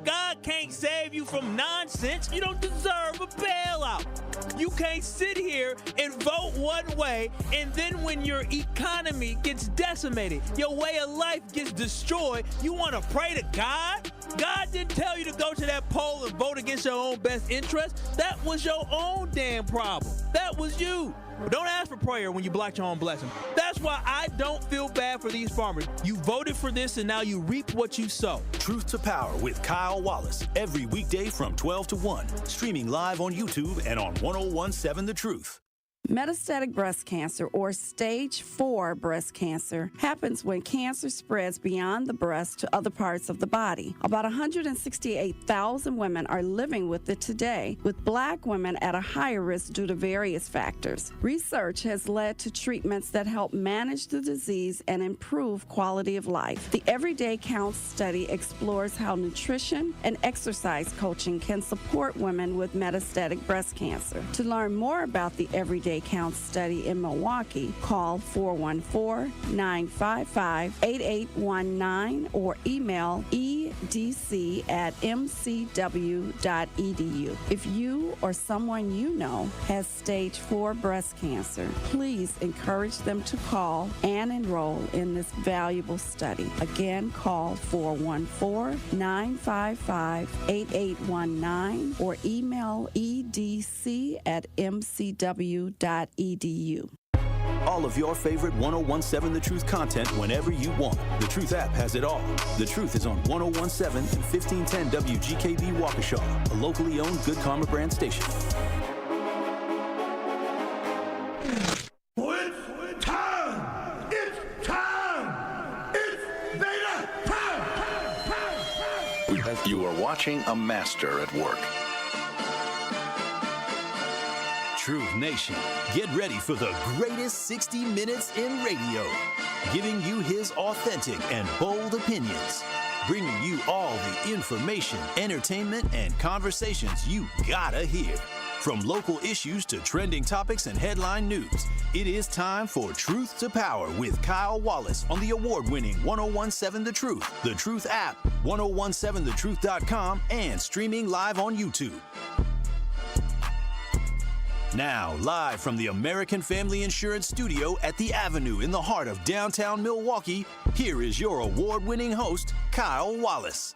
God can't save you from nonsense, you don't deserve a bailout. You can't sit here and vote one way, and then when your economy gets decimated, your way of life gets destroyed, you want to pray to God? God didn't tell you to go to that poll and vote against your own best interest. That was your own damn problem. That was you. Don't ask for prayer when you block your own blessing. That's why I don't feel bad for these farmers. You voted for this and now you reap what you sow. Truth to Power with Kyle Wallace. Every weekday from 12 to 1. Streaming live on YouTube and on 1017 The Truth. Metastatic breast cancer, or stage 4 breast cancer, happens when cancer spreads beyond the breast to other parts of the body. About 168,000 women are living with it today, with Black women at a higher risk due to various factors. Research has led to treatments that help manage the disease and improve quality of life. The Everyday Counts study explores how nutrition and exercise coaching can support women with metastatic breast cancer. To learn more about the Everyday Counts study in Milwaukee, call 414-955-8819 or email edc@mcw.edu. If you or someone you know has stage 4 breast cancer, please encourage them to call and enroll in this valuable study. Again, call 414-955-8819 or email edc@mcw.edu. All of your favorite 1017 The Truth content whenever you want. The Truth app has it all. The Truth is on 1017 and 1510 WGKB Waukesha, a locally owned Good Karma brand station. It's time! It's time! It's beta time! You are watching a master at work. Truth Nation, get ready for the greatest 60 minutes in radio, giving you his authentic and bold opinions, bringing you all the information, entertainment, and conversations you gotta hear. From local issues to trending topics and headline news, it is time for Truth to Power with Kyle Wallace on the award-winning 1017 The Truth, The Truth app, 1017thetruth.com, and streaming live on YouTube. Now, live from the American Family Insurance Studio at the Avenue in the heart of downtown Milwaukee, here is your award-winning host, Kyle Wallace.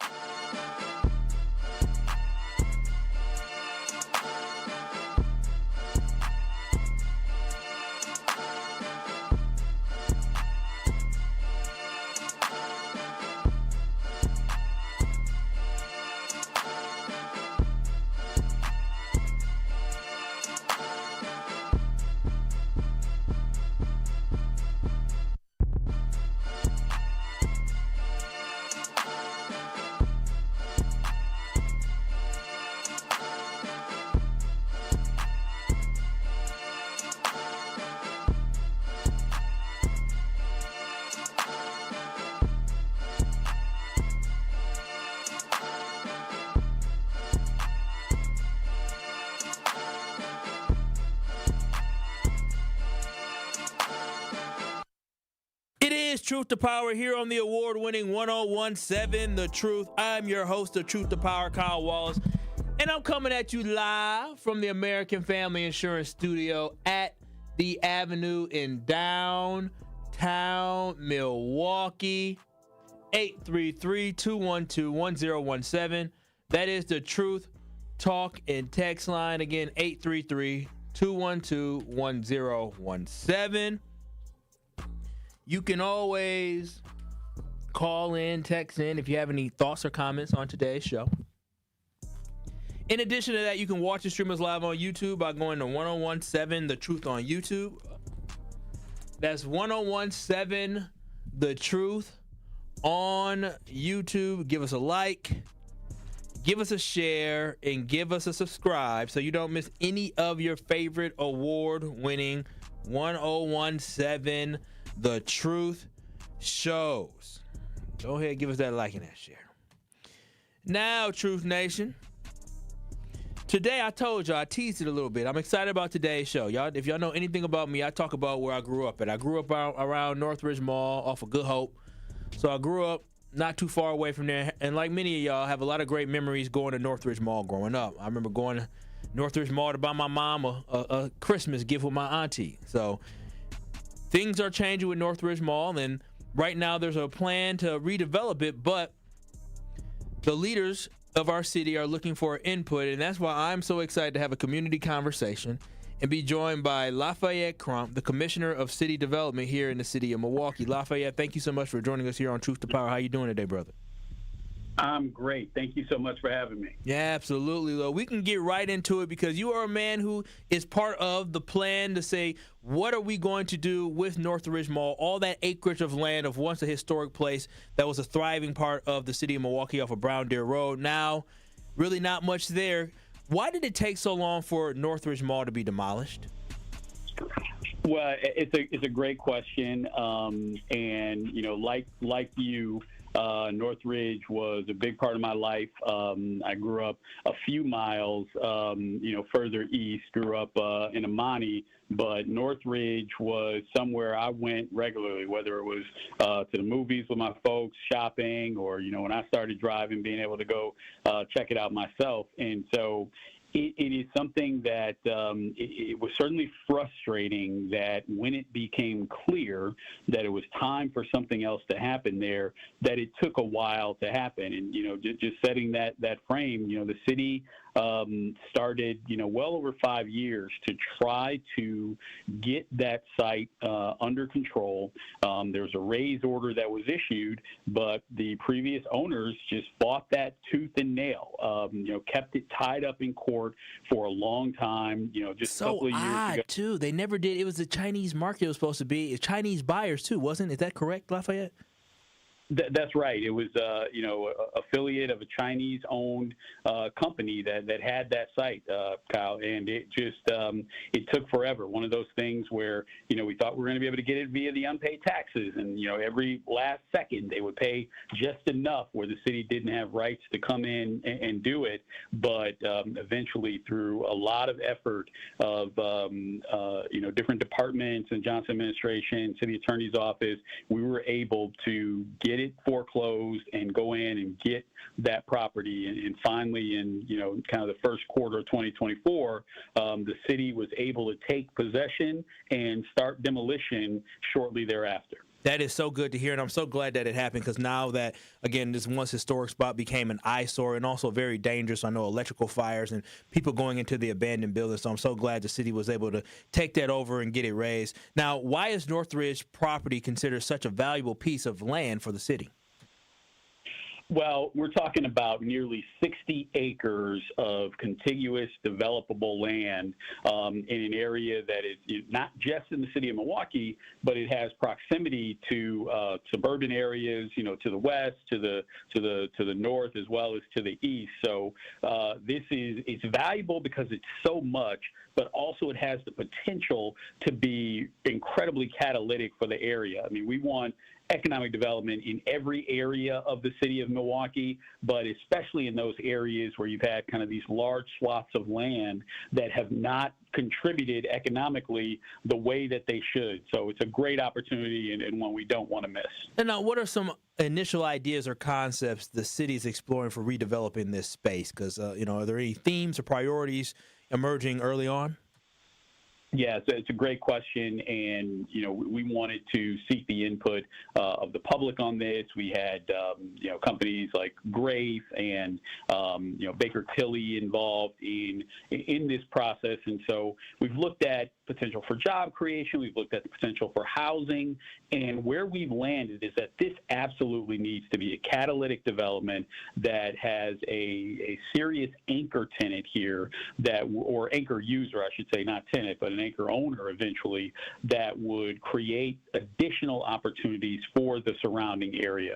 Truth to Power here on the award-winning 1017 The Truth. I'm your host of Truth to Power, Kyle Wallace, and I'm coming at you live from the American Family Insurance Studio at the Avenue in downtown Milwaukee. 833-212-1017. That is the Truth Talk and Text line. Again, 833-212-1017. You can always call in, text in if you have any thoughts or comments on today's show. In addition to that, you can watch and stream us live on YouTube by going to 1017 The Truth on YouTube. That's 1017 The Truth on YouTube. Give us a like, give us a share, and give us a subscribe so you don't miss any of your favorite award-winning 1017 The Truth shows. Go ahead, give us that like and that share. Now, Truth Nation. Today, I told y'all, I teased it a little bit. I'm excited about today's show. Y'all, if y'all know anything about me, I talk about where I grew up at. I grew up around Northridge Mall off of Good Hope. So I grew up not too far away from there. And like many of y'all, have a lot of great memories going to Northridge Mall growing up. I remember going to Northridge Mall to buy my mom a Christmas gift with my auntie. So things are changing with Northridge Mall, and right now there's a plan to redevelop it, but the leaders of our city are looking for input, and that's why I'm so excited to have a community conversation and be joined by Lafayette Crump, the Commissioner of City Development here in the city of Milwaukee. Lafayette, thank you so much for joining us here on Truth to Power. How you doing today, brother? I'm great. Thank you so much for having me. Yeah, absolutely. Well, we can get right into it because you are a man who is part of the plan to say, what are we going to do with Northridge Mall, all that acreage of land of once a historic place that was a thriving part of the city of Milwaukee off of Brown Deer Road. Now, really not much there. Why did it take so long for Northridge Mall to be demolished? Well, it's a great question, and like you, Northridge was a big part of my life. I grew up a few miles, further east. Grew up in Amani, but Northridge was somewhere I went regularly, whether it was to the movies with my folks, shopping, or when I started driving, being able to go check it out myself. And so it is something that it was certainly frustrating that when it became clear that it was time for something else to happen there, that it took a while to happen. And, just setting that frame, the city started, well over 5 years to try to get that site under control. There was a raise order that was issued, but the previous owners just fought that tooth and nail, kept it tied up in court for a long time, just a couple of years ago. So odd, too. They never did. It was the Chinese market it was supposed to be. Chinese buyers, too, wasn't it? Is that correct, Lafayette? That's right. It was, affiliate of a Chinese-owned company that had that site, Kyle, and it just it took forever. One of those things where we thought we were going to be able to get it via the unpaid taxes, and every last second they would pay just enough where the city didn't have rights to come in and do it. But eventually, through a lot of effort of different departments and Johnson administration, city attorney's office, we were able to get it foreclosed and go in and get that property. And finally, in kind of the first quarter of 2024, the city was able to take possession and start demolition shortly thereafter. That is so good to hear, and I'm so glad that it happened because now that, again, this once historic spot became an eyesore and also very dangerous. I know electrical fires and people going into the abandoned buildings, so I'm so glad the city was able to take that over and get it raised. Now, why is Northridge property considered such a valuable piece of land for the city? Well, we're talking about nearly 60 acres of contiguous developable land in an area that is not just in the city of Milwaukee, but it has proximity to suburban areas, to the west, to the north, as well as to the east. So it's valuable because it's so much, but also it has the potential to be incredibly catalytic for the area. I mean, we want economic development in every area of the city of Milwaukee, but especially in those areas where you've had kind of these large swaths of land that have not contributed economically the way that they should. So it's a great opportunity and one we don't want to miss. And now, what are some initial ideas or concepts the city is exploring for redeveloping this space? Because, are there any themes or priorities emerging early on? Yeah, so it's a great question, and we wanted to seek the input of the public on this. We had companies like Grafe and Baker Tilly involved in this process, and so we've looked at potential for job creation, we've looked at the potential for housing, and where we've landed is that this absolutely needs to be a catalytic development that has a serious anchor tenant here or anchor user, I should say, not tenant, but an anchor owner eventually, that would create additional opportunities for the surrounding area.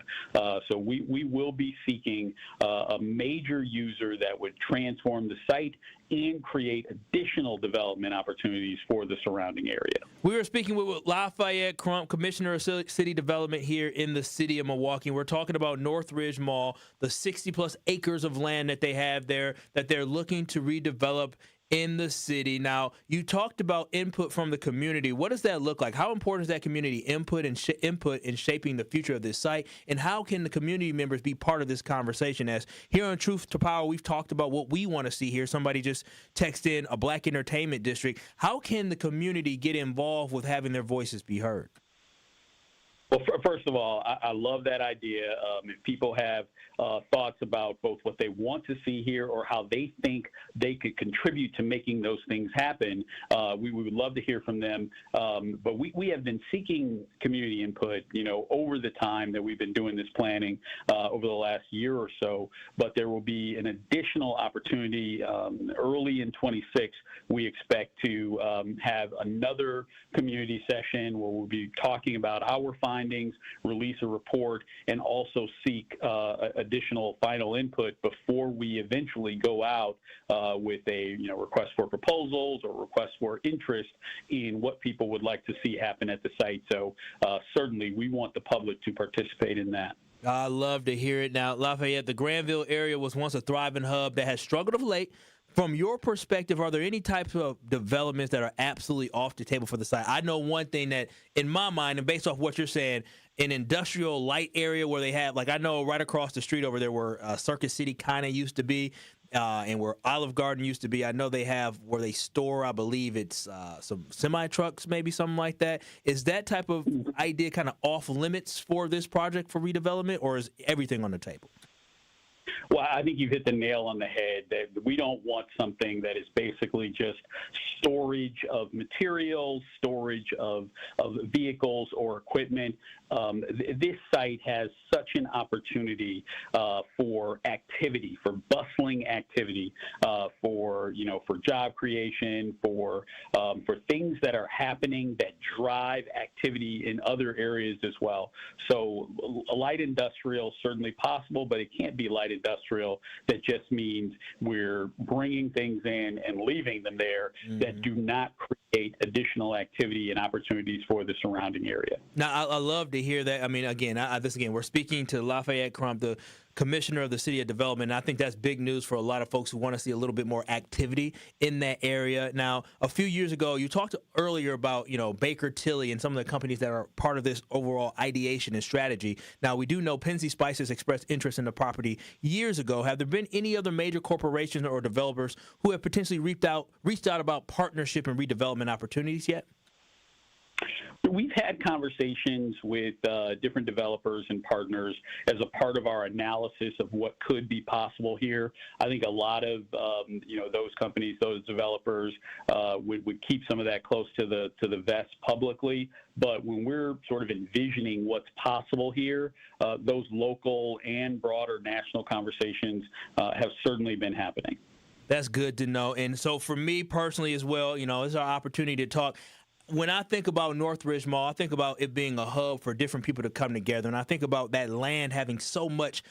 So we will be seeking a major user that would transform the site and create additional development opportunities for the surrounding area. We were speaking with Lafayette Crump, Commissioner of City Development here in the city of Milwaukee. We're talking about Northridge Mall, the 60-plus acres of land that they have there that they're looking to redevelop in the city. Now, you talked about input from the community. What does that look like? How important is that community input and input in shaping the future of this site? And how can the community members be part of this conversation? As here on Truth to Power, we've talked about what we want to see here. Somebody just texted in a black entertainment district. How can the community get involved with having their voices be heard? Well, first of all, I love that idea. If people have thoughts about both what they want to see here or how they think they could contribute to making those things happen, we would love to hear from them. But we have been seeking community input, over the time that we've been doing this planning over the last year or so. But there will be an additional opportunity early in 26. We expect to have another community session where we'll be talking about our findings, release a report, and also seek additional final input before we eventually go out with a request for proposals or request for interest in what people would like to see happen at the site. So certainly we want the public to participate in that. I love to hear it. Now, Lafayette, the Granville area was once a thriving hub that has struggled of late. From your perspective, are there any types of developments that are absolutely off the table for the site? I know one thing that, in my mind, and based off what you're saying, an industrial light area where they have, like I know right across the street over there where Circuit City kind of used to be, and where Olive Garden used to be, I know they have where they store, I believe it's some semi-trucks, maybe something like that. Is that type of idea kind of off limits for this project for redevelopment, or is everything on the table? Well, I think you've hit the nail on the head that we don't want something that is basically just storage of materials, storage of vehicles or equipment. This site has such an opportunity for activity, for bustling activity, for job creation, for things that are happening that drive activity in other areas as well. So light industrial certainly possible, but it can't be light industrial that just means we're bringing things in and leaving them there that do not create additional activity and opportunities for the surrounding area. Now, I love to hear that. I mean, again, we're speaking to Lafayette Crump, the Commissioner of the City of Development. And I think that's big news for a lot of folks who want to see a little bit more activity in that area. Now, a few years ago, you talked earlier about, Baker Tilly and some of the companies that are part of this overall ideation and strategy. Now, we do know Pensy Spices expressed interest in the property years ago. Have there been any other major corporations or developers who have potentially reached out about partnership and redevelopment opportunities yet? We've had conversations with different developers and partners as a part of our analysis of what could be possible here. I think a lot of those companies, those developers would keep some of that close to the vest publicly. But when we're sort of envisioning what's possible here, those local and broader national conversations have certainly been happening. That's good to know. And so for me personally as well, it's our opportunity to talk. When I think about Northridge Mall, I think about it being a hub for different people to come together. And I think about that land having so much,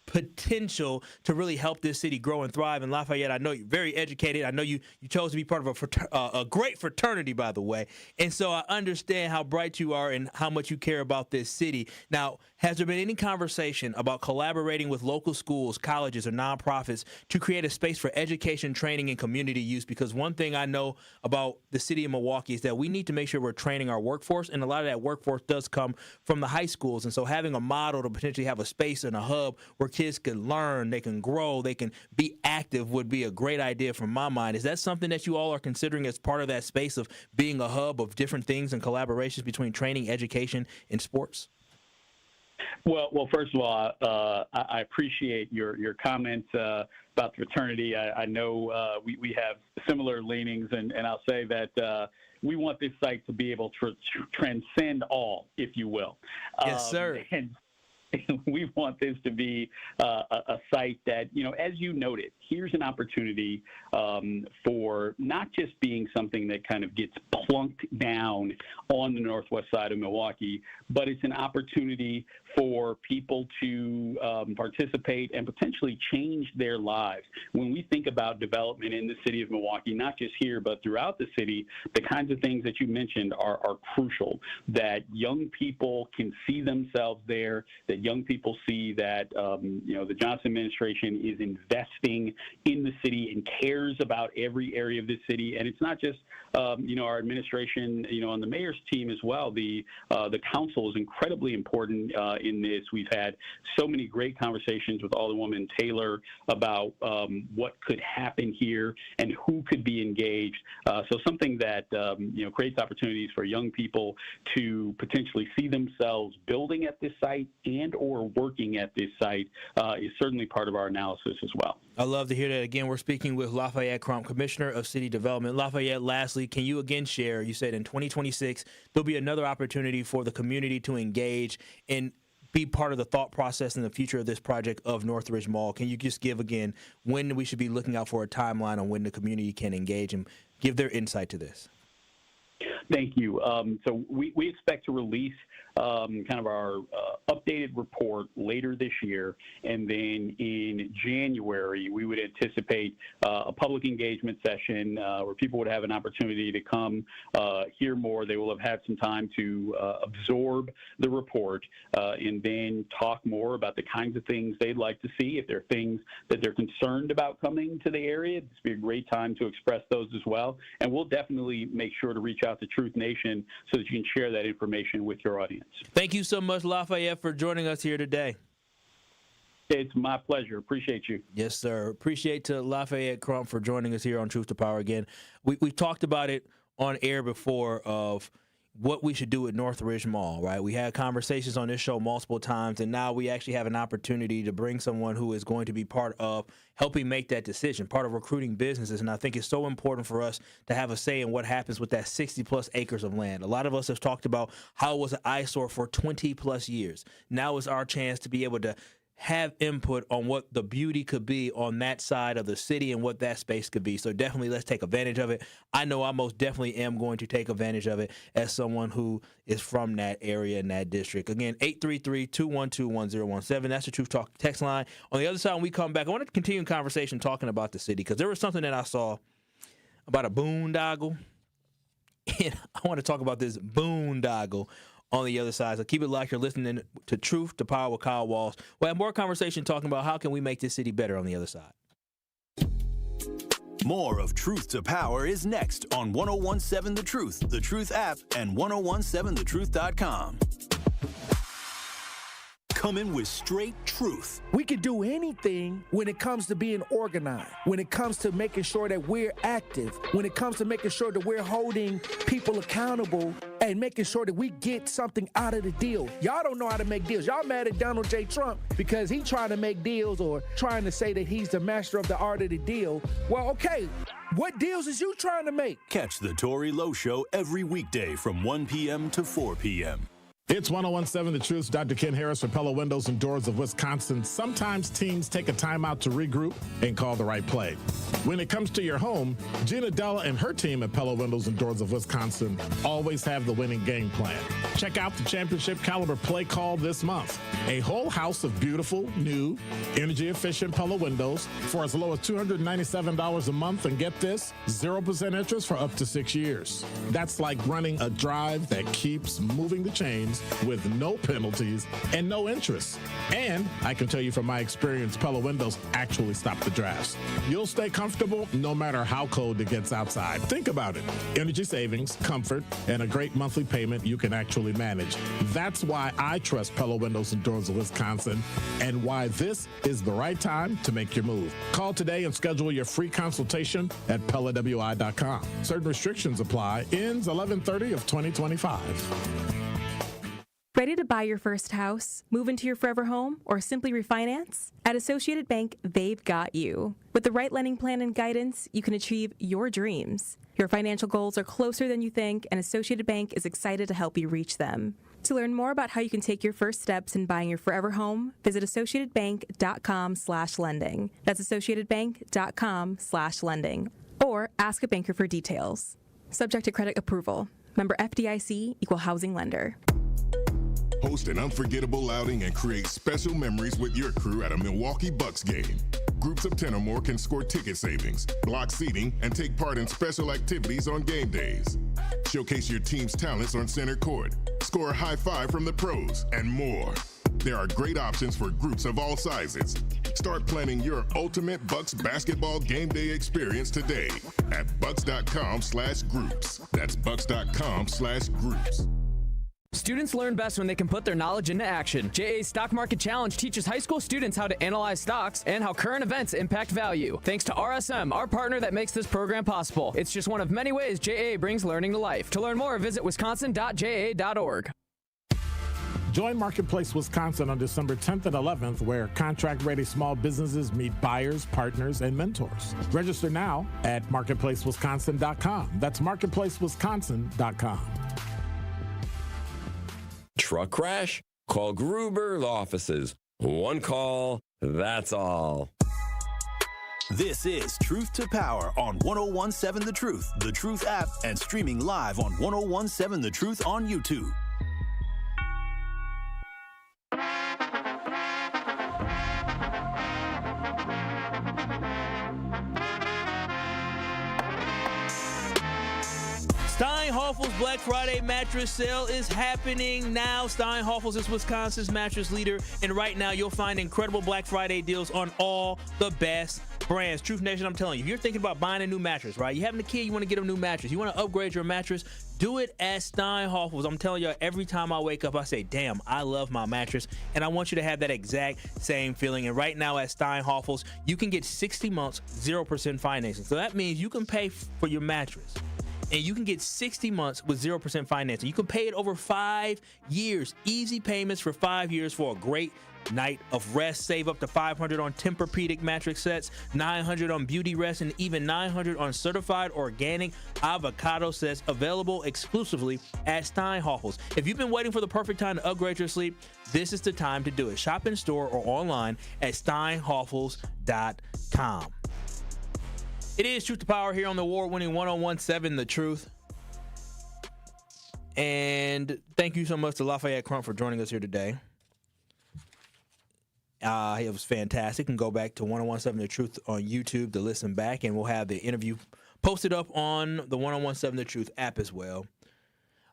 potential to really help this city grow and thrive. And Lafayette, I know you're very educated. I know you chose to be part of a great fraternity, by the way. And so I understand how bright you are and how much you care about this city. Now, has there been any conversation about collaborating with local schools, colleges, or nonprofits to create a space for education, training, and community use? Because one thing I know about the city of Milwaukee is that we need to make sure we're training our workforce, and a lot of that workforce does come from the high schools. And so having a model to potentially have a space and a hub where kids can learn, they can grow, they can be active would be a great idea from my mind. Is that something that you all are considering as part of that space of being a hub of different things and collaborations between training, education, and sports? Well, first of all, I appreciate your comments about the fraternity. I know we have similar leanings, and I'll say that we want this site to be able to transcend all, if you will. Yes, sir. And we want this to be a site that, as you noted, here's an opportunity for not just being something that kind of gets plunked down on the northwest side of Milwaukee, but it's an opportunity for people to participate and potentially change their lives. When we think about development in the city of Milwaukee, not just here, but throughout the city, the kinds of things that you mentioned are crucial, that young people can see themselves there, that young people see that, the Johnson administration is investing in the city and cares about every area of the city. And it's not just, our administration, on the mayor's team as well. The council is incredibly important in this. We've had so many great conversations with Alderwoman Taylor about what could happen here and who could be engaged. So something that, creates opportunities for young people to potentially see themselves building at this site and or working at this site is certainly part of our analysis as well. I love to hear that. Again, we're speaking with Lafayette Crump, Commissioner of City Development. Lafayette, lastly, can you again share, you said in 2026, there'll be another opportunity for the community to engage and be part of the thought process in the future of this project of Northridge Mall. Can you just give, again, when we should be looking out for a timeline on when the community can engage and give their insight to this? Thank you. So we expect to release kind of our updated report later this year, and then in January we would anticipate a public engagement session where people would have an opportunity to come hear more. They will have had some time to absorb the report and then talk more about the kinds of things they'd like to see. If there are things that they're concerned about coming to the area, this would be a great time to express those as well. And we'll definitely make sure to reach out to Truth Nation so that you can share that information with your audience. Thank you so much, Lafayette, for joining us here today. It's my pleasure. Appreciate you. Yes, sir. Appreciate to Lafayette Crump for joining us here on Truth to Power again. We've talked about it on air before of what we should do at Northridge Mall, right? We had conversations on this show multiple times, and now we actually have an opportunity to bring someone who is going to be part of helping make that decision, part of recruiting businesses. And I think it's so important for us to have a say in what happens with that 60-plus acres of land. A lot of us have talked about how it was an eyesore for 20-plus years. Now is our chance to be able to have input on what the beauty could be on that side of the city and what that space could be. So definitely let's take advantage of it. I know I most definitely am going to take advantage of it as someone who is from that area and that district. Again, 833-212-1017. That's the Truth Talk text line. On the other side, when we come back, I want to continue conversation talking about the city because there was something that I saw about a boondoggle. And I want to talk about this boondoggle on the other side. So keep it locked. You're listening to Truth to Power with Kyle Walsh. We'll have more conversation talking about how can we make this city better on the other side. More of Truth to Power is next on 1017 The Truth, The Truth app, and 1017thetruth.com. Coming with straight truth. We can do anything when it comes to being organized, when it comes to making sure that we're active, when it comes to making sure that we're holding people accountable and making sure that we get something out of the deal. Y'all don't know how to make deals. Y'all mad at Donald J. Trump because he trying to make deals or trying to say that he's the master of the art of the deal. Well, okay, what deals is you trying to make? Catch the Tory Lowe Show every weekday from 1 p.m. to 4 p.m. It's 1017 The Truth. Dr. Ken Harris for Pella Windows and Doors of Wisconsin. Sometimes teams take a timeout to regroup and call the right play. When it comes to your home, Gina Della and her team at Pella Windows and Doors of Wisconsin always have the winning game plan. Check out the championship caliber play call this month. A whole house of beautiful, new, energy-efficient Pella windows for as low as $297 a month. And get this, 0% interest for up to 6 years. That's like running a drive that keeps moving the chains with no penalties and no interest. And I can tell you from my experience, Pella Windows actually stop the drafts. You'll stay comfortable no matter how cold it gets outside. Think about it. Energy savings, comfort, and a great monthly payment you can actually manage. That's why I trust Pella Windows and Doors of Wisconsin and why this is the right time to make your move. Call today and schedule your free consultation at PellaWI.com. Certain restrictions apply. Ends 11/30 of 2025. Ready to buy your first house, move into your forever home, or simply refinance? At Associated Bank, they've got you. With the right lending plan and guidance, you can achieve your dreams. Your financial goals are closer than you think, and Associated Bank is excited to help you reach them. To learn more about how you can take your first steps in buying your forever home, visit AssociatedBank.com/lending. That's AssociatedBank.com/lending. Or ask a banker for details. Subject to credit approval. Member FDIC, Equal Housing Lender. Host an unforgettable outing and create special memories with your crew at a Milwaukee Bucks game. Groups of 10 or more can score ticket savings, block seating, and take part in special activities on game days. Showcase your team's talents on center court, score a high five from the pros, and more. There are great options for groups of all sizes. Start planning your ultimate Bucks basketball game day experience today at bucks.com/groups. That's bucks.com/groups. Students learn best when they can put their knowledge into action. JA's Stock Market Challenge teaches high school students how to analyze stocks and how current events impact value. Thanks to RSM, our partner that makes this program possible. It's just one of many ways JA brings learning to life. To learn more, visit wisconsin.ja.org. Join Marketplace Wisconsin on December 10th and 11th, where contract-ready small businesses meet buyers, partners, and mentors. Register now at marketplacewisconsin.com. That's marketplacewisconsin.com. Truck crash? Call Gruber offices. One call, that's all. This is Truth to Power on 1017 The Truth app, and streaming live on 1017 The Truth on YouTube. Steinhoffel's Black Friday mattress sale is happening now. Steinhoffel's is Wisconsin's mattress leader, and right now you'll find incredible Black Friday deals on all the best brands. Truth Nation, I'm telling you, if you're thinking about buying a new mattress, right? You having a kid, you want to get a new mattress, you want to upgrade your mattress, do it at Steinhoffel's. I'm telling you, every time I wake up, I say, damn, I love my mattress, and I want you to have that exact same feeling. And right now at Steinhoffel's, you can get 60 months, 0% financing. So that means you can pay for your mattress, and you can get 60 months with 0% financing. You can pay it over 5 years. Easy payments for 5 years for a great night of rest. Save up to $500 on Tempur-Pedic mattress sets, $900 on Beauty Rest, and even $900 on certified organic avocado sets, available exclusively at Steinhoffel's. If you've been waiting for the perfect time to upgrade your sleep, this is the time to do it. Shop in store or online at steinhoffels.com. It is Truth to Power here on the award-winning 1017 The Truth. And thank you so much to Lafayette Crump for joining us here today. It was fantastic. You can go back to 1017 The Truth on YouTube to listen back, and we'll have the interview posted up on the 1017 The Truth app as well.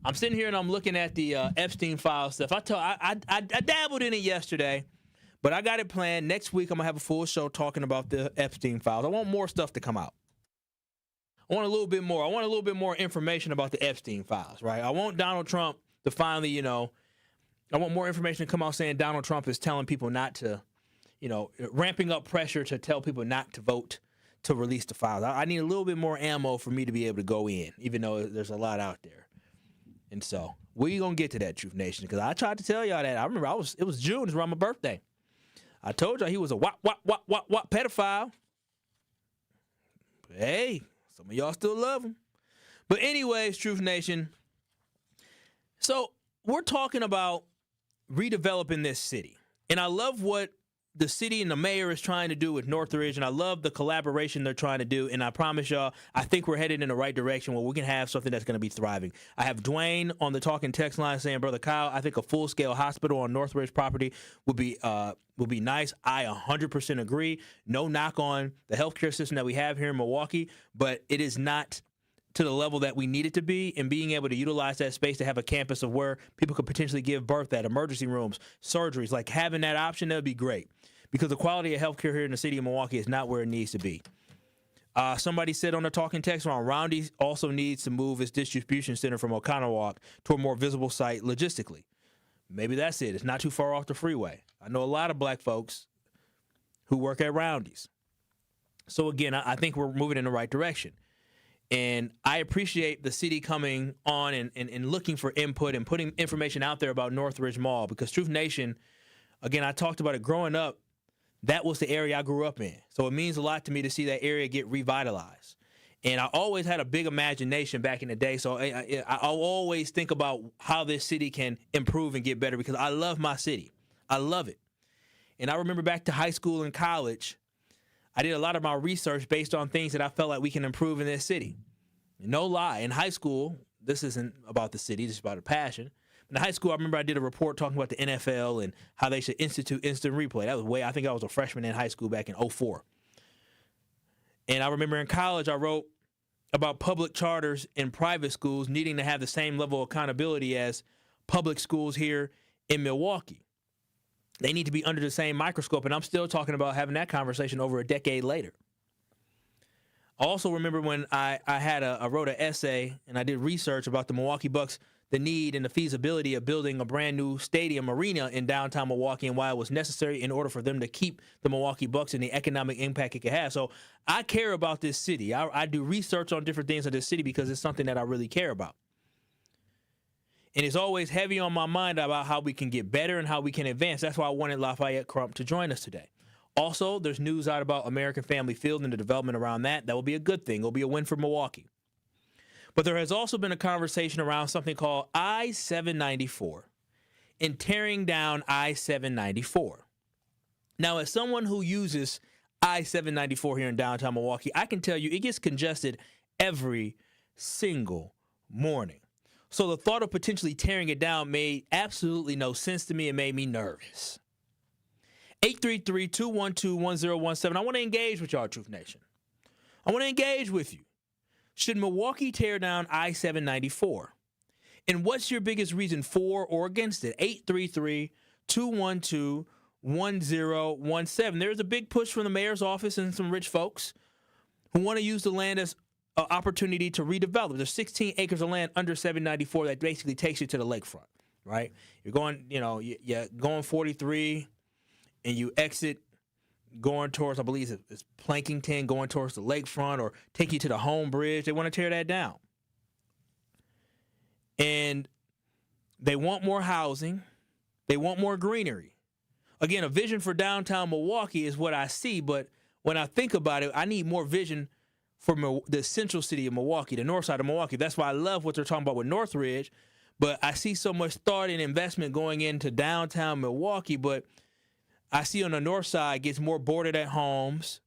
I'm sitting here and I'm looking at the Epstein file stuff. I dabbled in it yesterday, but I got it planned. Next week, I'm going to have a full show talking about the Epstein files. I want more stuff to come out. I want a little bit more. I want a little bit more information about the Epstein files, right? I want Donald Trump to finally, I want more information to come out saying Donald Trump is telling people not to, ramping up pressure to tell people not to vote to release the files. I need a little bit more ammo for me to be able to go in, even though there's a lot out there. And so we're going to get to that, Truth Nation, because I tried to tell y'all that. I remember it was June, it was around my birthday. I told y'all he was a wop pedophile. Hey, some of y'all still love him. But anyways, Truth Nation, so we're talking about redeveloping this city. And I love what the city and the mayor is trying to do with Northridge, and I love the collaboration they're trying to do. And I promise y'all, I think we're headed in the right direction where we can have something that's going to be thriving. I have Dwayne on the talking text line saying, Brother Kyle, I think a full-scale hospital on Northridge property would be nice. I 100% agree. No knock on the healthcare system that we have here in Milwaukee, but it is not to the level that we need it to be, and being able to utilize that space to have a campus of where people could potentially give birth at, emergency rooms, surgeries, like having that option, that would be great, because the quality of healthcare here in the city of Milwaukee is not where it needs to be. Somebody said on the talking text line, Roundy also needs to move its distribution center from Oconomowoc to a more visible site logistically. Maybe that's it. It's not too far off the freeway. I know a lot of black folks who work at Roundy's. So again, I think we're moving in the right direction. And I appreciate the city coming on and looking for input and putting information out there about Northridge Mall, because Truth Nation, again, I talked about it growing up. That was the area I grew up in. So it means a lot to me to see that area get revitalized. And I always had a big imagination back in the day. So I'll always think about how this city can improve and get better, because I love my city. I love it. And I remember back to high school and college, I did a lot of my research based on things that I felt like we can improve in this city. No lie. In high school, this isn't about the city, this is about a passion. In high school, I remember I did a report talking about the NFL and how they should institute instant replay. That was I think I was a freshman in high school back in 2004. And I remember in college, I wrote about public charters and private schools needing to have the same level of accountability as public schools here in Milwaukee. They need to be under the same microscope, and I'm still talking about having that conversation over a decade later. I also remember when I wrote an essay and I did research about the Milwaukee Bucks, the need and the feasibility of building a brand new stadium arena in downtown Milwaukee and why it was necessary in order for them to keep the Milwaukee Bucks and the economic impact it could have. So I care about this city. I do research on different things of this city because it's something that I really care about. And it's always heavy on my mind about how we can get better and how we can advance. That's why I wanted Lafayette Crump to join us today. Also, there's news out about American Family Field and the development around that. That will be a good thing. It'll be a win for Milwaukee. But there has also been a conversation around something called I-794 and tearing down I-794. Now, as someone who uses I-794 here in downtown Milwaukee, I can tell you it gets congested every single morning. So the thought of potentially tearing it down made absolutely no sense to me. It made me nervous. 833-212-1017. I want to engage with y'all, Truth Nation. I want to engage with you. Should Milwaukee tear down I-794? And what's your biggest reason for or against it? 833-212-1017. There's a big push from the mayor's office and some rich folks who want to use the land as an opportunity to redevelop. There's 16 acres of land under 794 that basically takes you to the lakefront, right? You're going, you're going 43 and you exit going towards, I believe it's Plankington, going towards the lakefront or take you to the Home Bridge. They want to tear that down. And they want more housing. They want more greenery. Again, a vision for downtown Milwaukee is what I see, but when I think about it, I need more vision for the central city of Milwaukee, the north side of Milwaukee. That's why I love what they're talking about with Northridge, but I see so much thought and investment going into downtown Milwaukee, but I see on the north side gets more boarded at homes,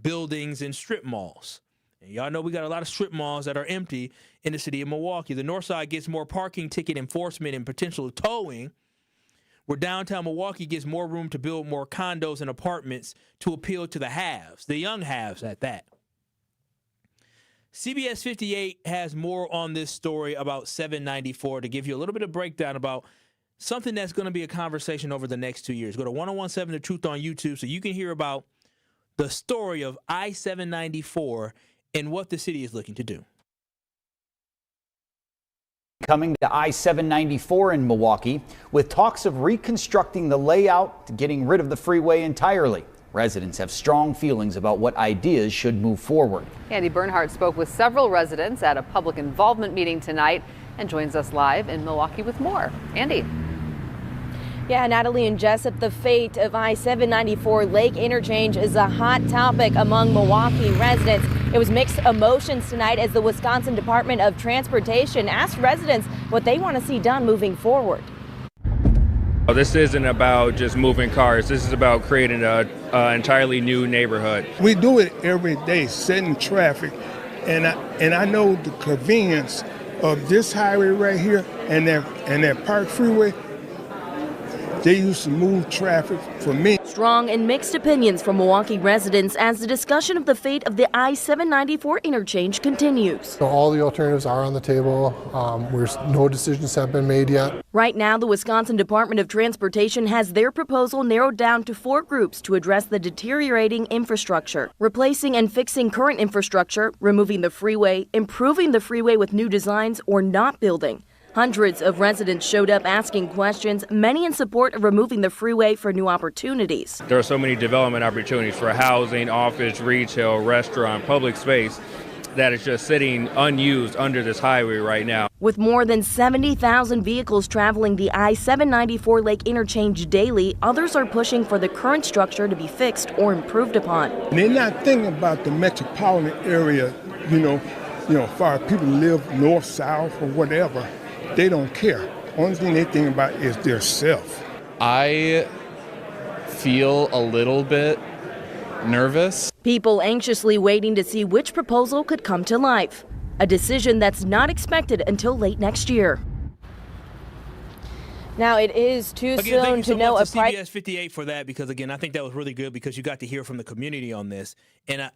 buildings, and strip malls. And y'all know we got a lot of strip malls that are empty in the city of Milwaukee. The north side gets more parking ticket enforcement and potential towing, where downtown Milwaukee gets more room to build more condos and apartments to appeal to the haves, the young haves at that. CBS 58 has more on this story about 794 to give you a little bit of breakdown about something that's going to be a conversation over the next 2 years. Go to 1017 The Truth on YouTube so you can hear about the story of I-794 and what the city is looking to do. Coming to I-794 in Milwaukee with talks of reconstructing the layout to getting rid of the freeway entirely. Residents have strong feelings about what ideas should move forward. Andy Bernhardt spoke with several residents at a public involvement meeting tonight and joins us live in Milwaukee with more. Andy. Yeah, Natalie and Jessup, the fate of I-794 Lake Interchange is a hot topic among Milwaukee residents. It was mixed emotions tonight as the Wisconsin Department of Transportation asked residents what they want to see done moving forward. This isn't about just moving cars. This is about creating an entirely new neighborhood. We do it every day, setting traffic, and I know the convenience of this highway right here and that Park Freeway. They used to move traffic for me. Strong and mixed opinions from Milwaukee residents as the discussion of the fate of the I-794 interchange continues. So all the alternatives are on the table. No decisions have been made yet. Right now, the Wisconsin Department of Transportation has their proposal narrowed down to 4 groups to address the deteriorating infrastructure. Replacing and fixing current infrastructure, removing the freeway, improving the freeway with new designs, or not building. Hundreds of residents showed up asking questions, many in support of removing the freeway for new opportunities. There are so many development opportunities for housing, office, retail, restaurant, public space that is just sitting unused under this highway right now. With more than 70,000 vehicles traveling the I-794 Lake Interchange daily, others are pushing for the current structure to be fixed or improved upon. They're not thinking about the metropolitan area, far people live north, south, or whatever. They don't care. Only thing they think about is their self. I feel a little bit nervous. People anxiously waiting to see which proposal could come to life. A decision that's not expected until late next year. Now, it is too soon to know a price. CBS 58 for that, because again, I think that was really good because you got to hear from the community on this. And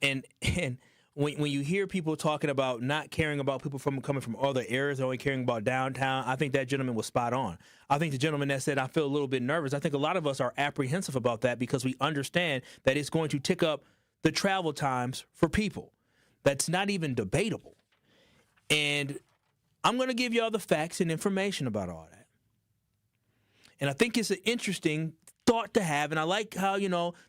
when you hear people talking about not caring about people coming from other areas, only caring about downtown, I think that gentleman was spot on. I think the gentleman that said, I feel a little bit nervous, I think a lot of us are apprehensive about that because we understand that it's going to tick up the travel times for people. That's not even debatable. And I'm going to give y'all the facts and information about all that. And I think it's an interesting thought to have, and I like how,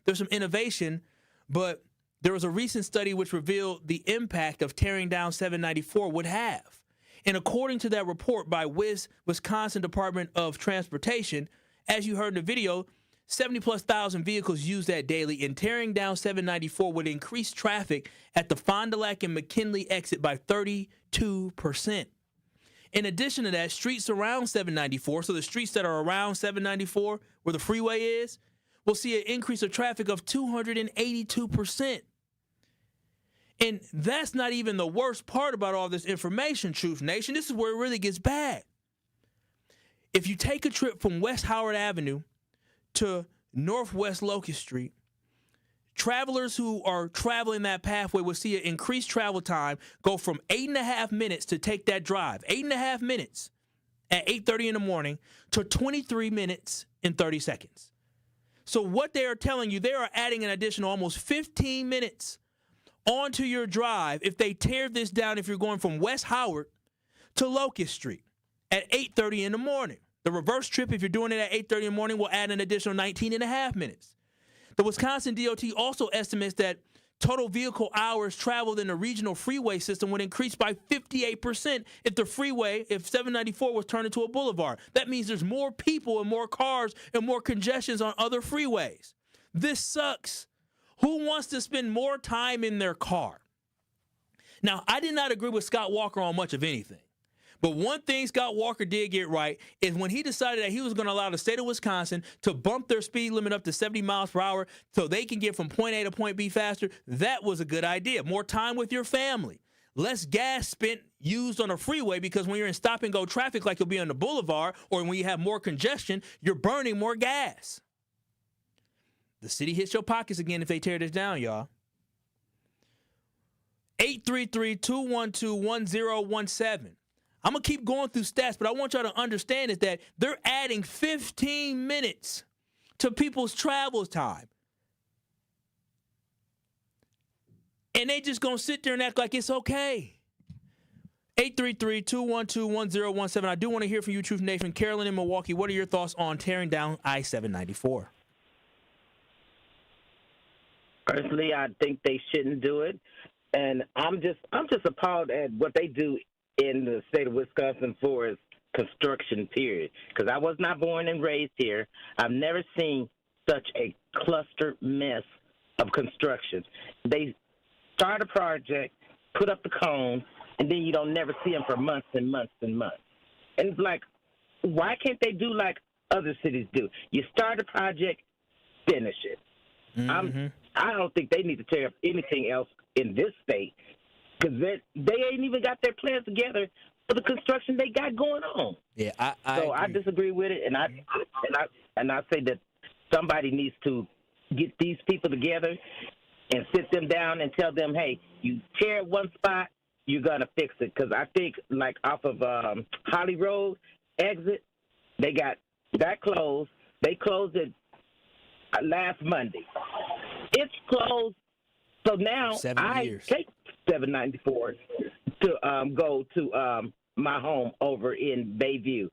there's some innovation, but there was a recent study which revealed the impact of tearing down 794 would have. And according to that report by Wisconsin Department of Transportation, as you heard in the video, 70+ thousand vehicles use that daily, and tearing down 794 would increase traffic at the Fond du Lac and McKinley exit by 32%. In addition to that, streets around 794, so the streets that are around 794, where the freeway is, will see an increase of traffic of 282%. And that's not even the worst part about all this information, Truth Nation. This is where it really gets bad. If you take a trip from West Howard Avenue to Northwest Locust Street, travelers who are traveling that pathway will see an increased travel time go from 8.5 minutes to take that drive, 8.5 minutes at 8:30 in the morning to 23 minutes and 30 seconds. So what they are telling you, they are adding an additional almost 15 minutes onto your drive if they tear this down if you're going from West Howard to Locust Street at 8:30 in the morning. The reverse trip, if you're doing it at 8:30 in the morning, will add an additional 19.5 minutes. The Wisconsin DOT also estimates that total vehicle hours traveled in the regional freeway system would increase by 58% if the freeway, if 794 was turned into a boulevard. That means there's more people and more cars and more congestions on other freeways. This sucks. Who wants to spend more time in their car? Now, I did not agree with Scott Walker on much of anything. But one thing Scott Walker did get right is when he decided that he was going to allow the state of Wisconsin to bump their speed limit up to 70 miles per hour so they can get from point A to point B faster, that was a good idea. More time with your family. Less gas used on a freeway because when you're in stop-and-go traffic like you'll be on the boulevard or when you have more congestion, you're burning more gas. The city hits your pockets again if they tear this down, y'all. 833-212-1017. I'm going to keep going through stats, but I want y'all to understand is that they're adding 15 minutes to people's travel time. And they just going to sit there and act like it's okay. 833-212-1017. I do want to hear from you, Truth Nation. Carolyn in Milwaukee, what are your thoughts on tearing down I-794? Personally, I think they shouldn't do it. And I'm just appalled at what they do in the state of Wisconsin for its construction period. Because I was not born and raised here. I've never seen such a cluster mess of construction. They start a project, put up the cone, and then you don't never see them for months and months and months. And it's like, why can't they do like other cities do? You start a project, finish it. Mm-hmm. I don't think they need to tear up anything else in this state because they ain't even got their plans together for the construction they got going on. Yeah, I disagree with it, and I say that somebody needs to get these people together and sit them down and tell them, hey, you tear one spot, you're gonna fix it. Because I think like off of Holly Road exit, they got that closed. They closed it last Monday. It's closed. So now I take 794 to go to my home over in Bayview.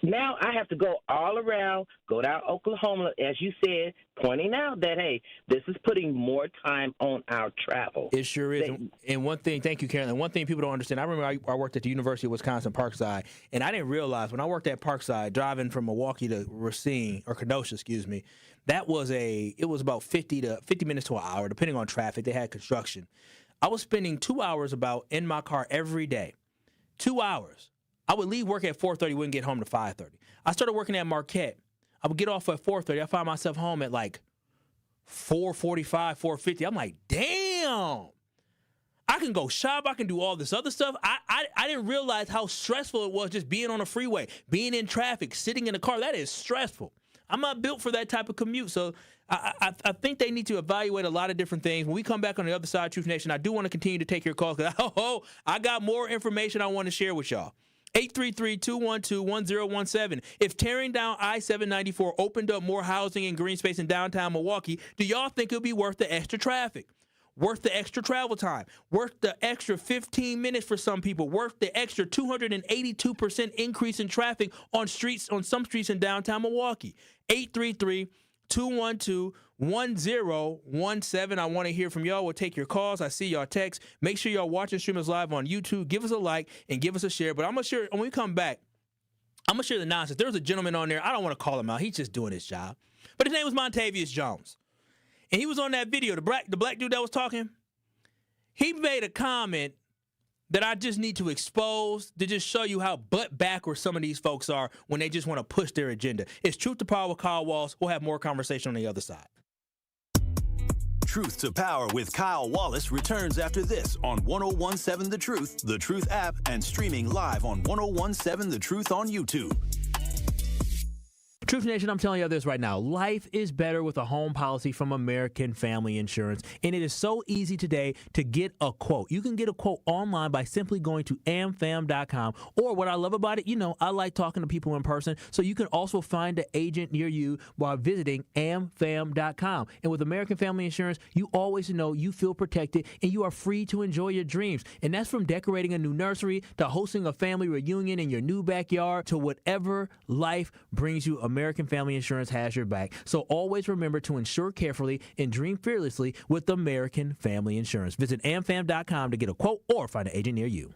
Now I have to go all around, go down Oklahoma, as you said, pointing out that, hey, this is putting more time on our travel. It sure is. And one thing, thank you, Carolyn. One thing people don't understand, I remember I worked at the University of Wisconsin Parkside, and I didn't realize when I worked at Parkside, driving from Milwaukee to Racine, or Kenosha, excuse me, it was about 50 minutes to an hour, depending on traffic. They had construction. I was spending 2 hours about in my car every day. 2 hours. I would leave work at 4:30, wouldn't get home to 5:30. I started working at Marquette. I would get off at 4:30. I found myself home at like 4:45, 4:50. I'm like, damn. I can go shop. I can do all this other stuff. I didn't realize how stressful it was just being on a freeway, being in traffic, sitting in a car. That is stressful. I'm not built for that type of commute. So I think they need to evaluate a lot of different things. When we come back on the other side of Truth Nation, I do want to continue to take your calls because I got more information I want to share with y'all. 833-212-1017. If tearing down I-794 opened up more housing and green space in downtown Milwaukee, do y'all think it would be worth the extra traffic? Worth the extra travel time, worth the extra 15 minutes for some people, worth the extra 282% increase in traffic on some streets in downtown Milwaukee. 833-212-1017. I want to hear from y'all. We'll take your calls. I see y'all texts. Make sure y'all watching Streamers Live on YouTube. Give us a like and give us a share. But I'm going to share, when we come back, I'm going to share the nonsense. There was a gentleman on there. I don't want to call him out. He's just doing his job. But his name was Montavious Jones. And he was on that video, the black dude that was talking. He made a comment that I just need to expose to just show you how butt backwards some of these folks are when they just want to push their agenda. It's Truth to Power with Kyle Wallace. We'll have more conversation on the other side. Truth to Power with Kyle Wallace returns after this on 1017 The Truth app, and streaming live on 1017 The Truth on YouTube. Truth Nation, I'm telling you this right now. Life is better with a home policy from American Family Insurance, and it is so easy today to get a quote. You can get a quote online by simply going to amfam.com, or what I love about it, I like talking to people in person, so you can also find an agent near you while visiting amfam.com. And with American Family Insurance, you always know you feel protected and you are free to enjoy your dreams. And that's from decorating a new nursery to hosting a family reunion in your new backyard to whatever life brings you. American Family Insurance has your back. So always remember to insure carefully and dream fearlessly with American Family Insurance. Visit amfam.com to get a quote or find an agent near you.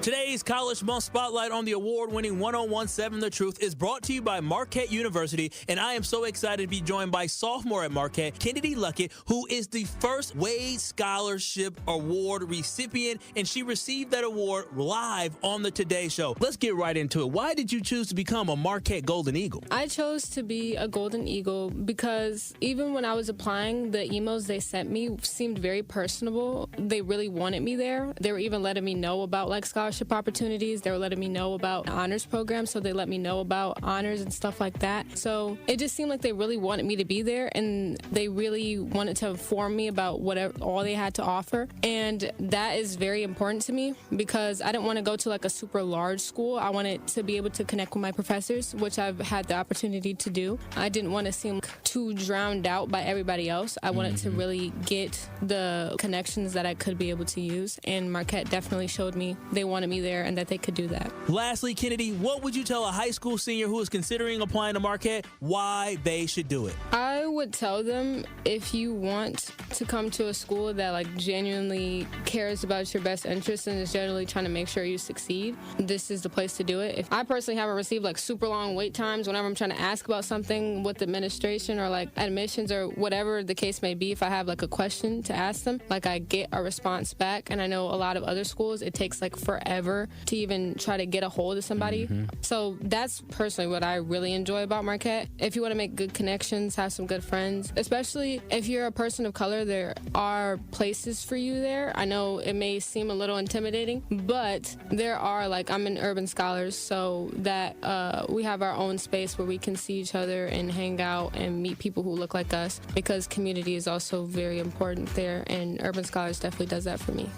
Today's College Month Spotlight on the award-winning 1017 The Truth is brought to you by Marquette University, and I am so excited to be joined by sophomore at Marquette, Kennedy Luckett, who is the first Wade Scholarship Award recipient, and she received that award live on the Today Show. Let's get right into it. Why did you choose to become a Marquette Golden Eagle? I chose to be a Golden Eagle because even when I was applying, the emails they sent me seemed very personable. They really wanted me there. They were even letting me know about scholarship opportunities. They were letting me know about honors programs, so they let me know about honors and stuff like that. So it just seemed like they really wanted me to be there, and they really wanted to inform me about all they had to offer. And that is very important to me because I didn't want to go to a super large school. I wanted to be able to connect with my professors, which I've had the opportunity to do. I didn't want to seem too drowned out by everybody else. I wanted to really get the connections that I could be able to use, and Marquette definitely showed me they wanted me there and that they could do that. Lastly, Kennedy, what would you tell a high school senior who is considering applying to Marquette why they should do it? I would tell them, if you want to come to a school that genuinely cares about your best interests and is generally trying to make sure you succeed, this is the place to do it. If I personally haven't received super long wait times whenever I'm trying to ask about something with administration or admissions or whatever the case may be, if I have a question to ask them, I get a response back. And I know a lot of other schools, it takes forever to even try to get a hold of somebody. So that's personally what I really enjoy about Marquette. If you want to make good connections, have some good friends, especially if you're a person of color, there are places for you there. I know it may seem a little intimidating, but there are, I'm in Urban Scholars, so that we have our own space where we can see each other and hang out and meet people who look like us, because community is also very important there, and Urban Scholars definitely does that for me.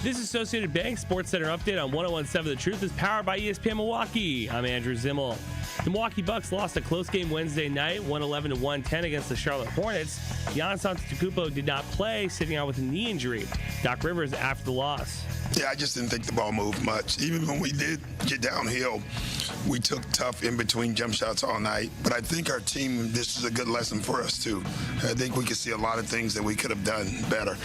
This Associated Bank Sports Center update on 1017 The Truth is powered by ESPN Milwaukee. I'm Andrew Zimmel. The Milwaukee Bucks lost a close game Wednesday night, 111-110 against the Charlotte Hornets. Giannis Antetokounmpo did not play, sitting out with a knee injury. Doc Rivers after the loss. Yeah, I just didn't think the ball moved much. Even when we did get downhill, we took tough in-between jump shots all night. But I think our team, this is a good lesson for us, too. I think we could see a lot of things that we could have done better.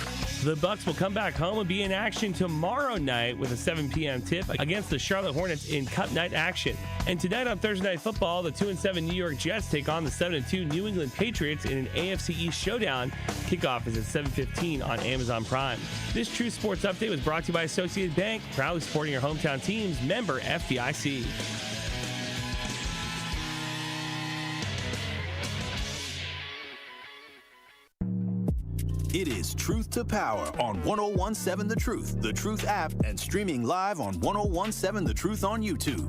The Bucks will come back home and be in action tomorrow night with a 7 p.m. tip against the Charlotte Hornets in Cup Night action. And tonight on Thursday Night Football, the 2-7 New York Jets take on the 7-2 New England Patriots in an AFC East showdown. Kickoff is at 7:15 on Amazon Prime. This True Sports Update was brought to you by Associated Bank, proudly supporting your hometown teams, member FDIC. It is Truth to Power on 1017 The Truth, The Truth app, and streaming live on 1017 The Truth on YouTube.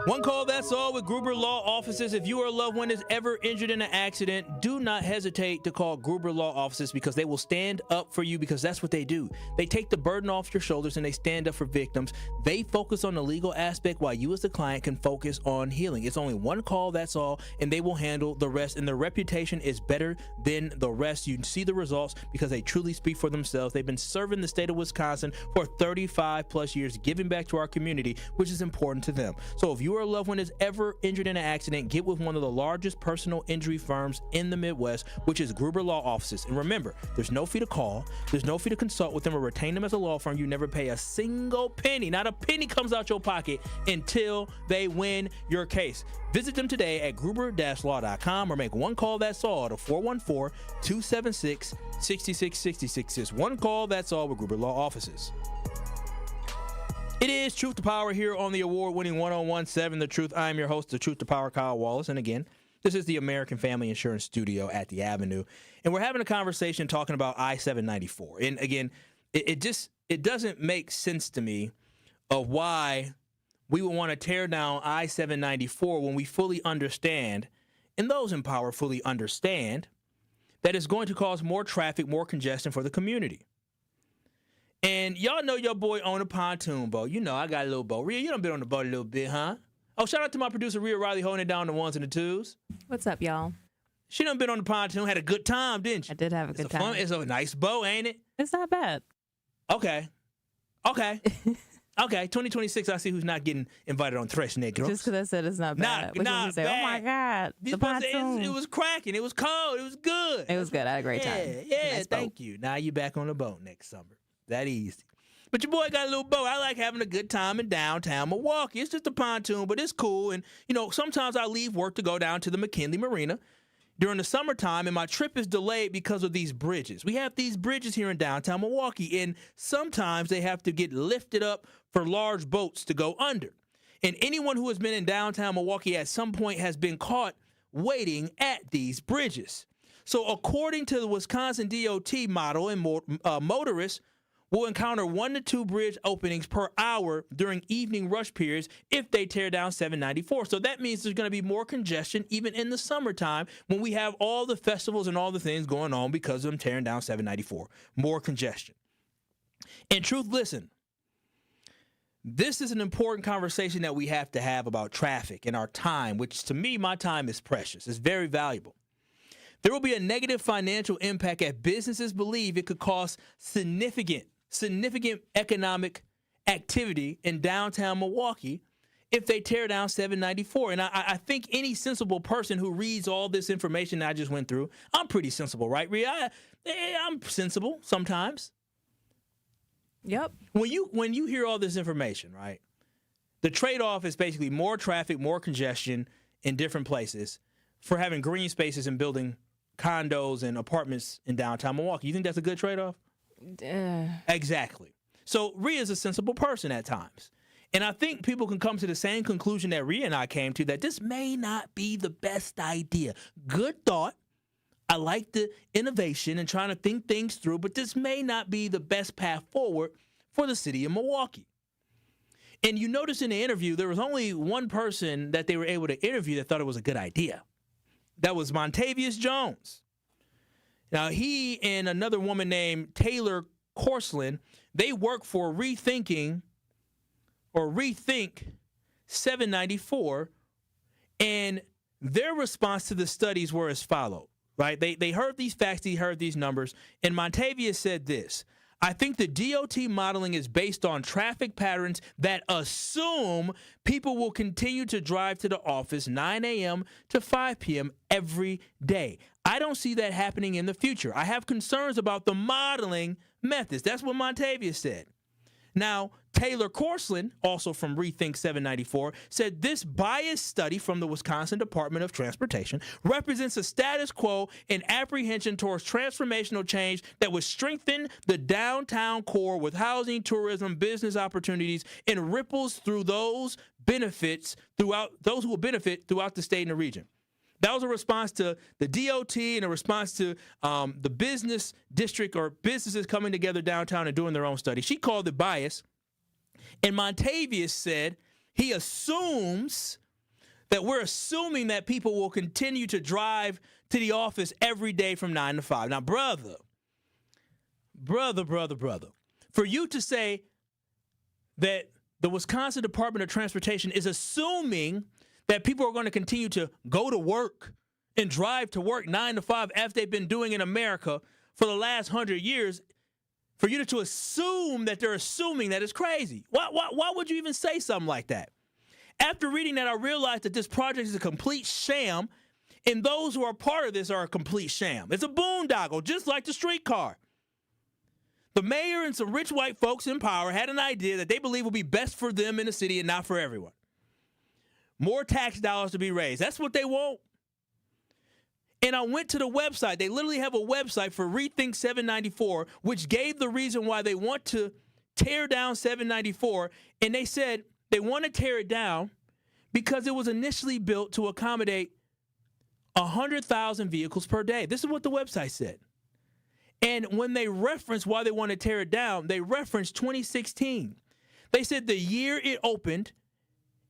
One call, that's all with Gruber Law Offices. If you or a loved one is ever injured in an accident, do not hesitate to call Gruber Law Offices because they will stand up for you because that's what they do. They take the burden off your shoulders and they stand up for victims. They focus on the legal aspect while you as the client can focus on healing. It's only one call, that's all, and they will handle the rest. And their reputation is better than the rest. You can see the results because they truly speak for themselves. They've been serving the state of Wisconsin for 35 plus years, giving back to our community, which is important to them. So if you or a loved one is ever injured in an accident, get with one of the largest personal injury firms in the Midwest, which is Gruber Law Offices. And remember, there's no fee to call, there's no fee to consult with them or retain them as a law firm. You never pay a single penny. Not a penny comes out your pocket until they win your case. Visit them today at gruber-law.com or make one call, that's all, to 414-276-6666. It's one call, that's all with Gruber Law Offices. It is Truth to Power here on the award-winning 1017 The Truth. I'm your host, the Truth to Power, Kyle Wallace. And again, this is the American Family Insurance Studio at the Avenue. And we're having a conversation talking about I-794. And again, it doesn't make sense to me of why we would want to tear down I-794 when we fully understand, and those in power fully understand, that it's going to cause more traffic, more congestion for the community. And y'all know your boy own a pontoon boat. You know I got a little boat. Rhea, you done been on the boat a little bit, huh? Oh, shout out to my producer, Rhea Riley, holding it down the ones and the twos. What's up, y'all? She done been on the pontoon, had a good time, didn't she? I did have a good time. It's a nice boat, ain't it? It's not bad. Okay. 2026, I see who's not getting invited on Thresh Negros. Just because I said it's not bad. Not bad. Oh, my God. The pontoon. It was cracking. It was cold. It was good. It was good. I had a great time. Yeah, nice thank you. Now you back on the boat next summer. That easy. But your boy got a little boat. I like having a good time in downtown Milwaukee. It's just a pontoon, but it's cool. And, sometimes I leave work to go down to the McKinley Marina during the summertime, and my trip is delayed because of these bridges. We have these bridges here in downtown Milwaukee, and sometimes they have to get lifted up for large boats to go under. And anyone who has been in downtown Milwaukee at some point has been caught waiting at these bridges. So according to the Wisconsin DOT model, and motorists will encounter 1 to 2 bridge openings per hour during evening rush periods if they tear down 794. So that means there's going to be more congestion even in the summertime when we have all the festivals and all the things going on because of them tearing down 794. More congestion. And truth, listen, this is an important conversation that we have to have about traffic and our time, which to me, my time is precious. It's very valuable. There will be a negative financial impact as businesses believe it could cost significant economic activity in downtown Milwaukee if they tear down 794. And I think any sensible person who reads all this information that I just went through, I'm pretty sensible, right, Rhea? I'm sensible sometimes. Yep. When you hear all this information, right, the trade-off is basically more traffic, more congestion in different places for having green spaces and building condos and apartments in downtown Milwaukee. You think that's a good trade-off? Exactly. So Rhea's a sensible person at times. And I think people can come to the same conclusion that Rhea and I came to, that this may not be the best idea. Good thought. I like the innovation and trying to think things through, but this may not be the best path forward for the city of Milwaukee. And you notice in the interview, there was only one person that they were able to interview that thought it was a good idea. That was Montavious Jones. Now, he and another woman named Taylor Corsland, they work for Rethink 794, and their response to the studies were as follows, right? They heard these facts, they heard these numbers, and Montavious said this: I think the DOT modeling is based on traffic patterns that assume people will continue to drive to the office 9 a.m. to 5 p.m. every day. I don't see that happening in the future. I have concerns about the modeling methods. That's what Montavious said. Now, Taylor Corsland, also from Rethink 794, said this biased study from the Wisconsin Department of Transportation represents a status quo in apprehension towards transformational change that would strengthen the downtown core with housing, tourism, business opportunities, and ripples through those who will benefit throughout the state and the region. That was a response to the DOT and a response to the business district or businesses coming together downtown and doing their own study. She called it bias. And Montavious said he assumes that we're assuming that people will continue to drive to the office every day from 9 to 5. Now, brother, for you to say that the Wisconsin Department of Transportation is assuming that people are going to continue to go to work and drive to work 9 to 5 as they've been doing in America for the last 100 years, for you to assume that they're assuming that is crazy. Why would you even say something like that? After reading that, I realized that this project is a complete sham, and those who are part of this are a complete sham. It's a boondoggle, just like the streetcar. The mayor and some rich white folks in power had an idea that they believe will be best for them in the city and not for everyone. More tax dollars to be raised. That's what they want. And I went to the website. They literally have a website for Rethink 794, which gave the reason why they want to tear down 794. And they said they want to tear it down because it was initially built to accommodate 100,000 vehicles per day. This is what the website said. And when they reference why they want to tear it down, they referenced 2016. They said the year it opened,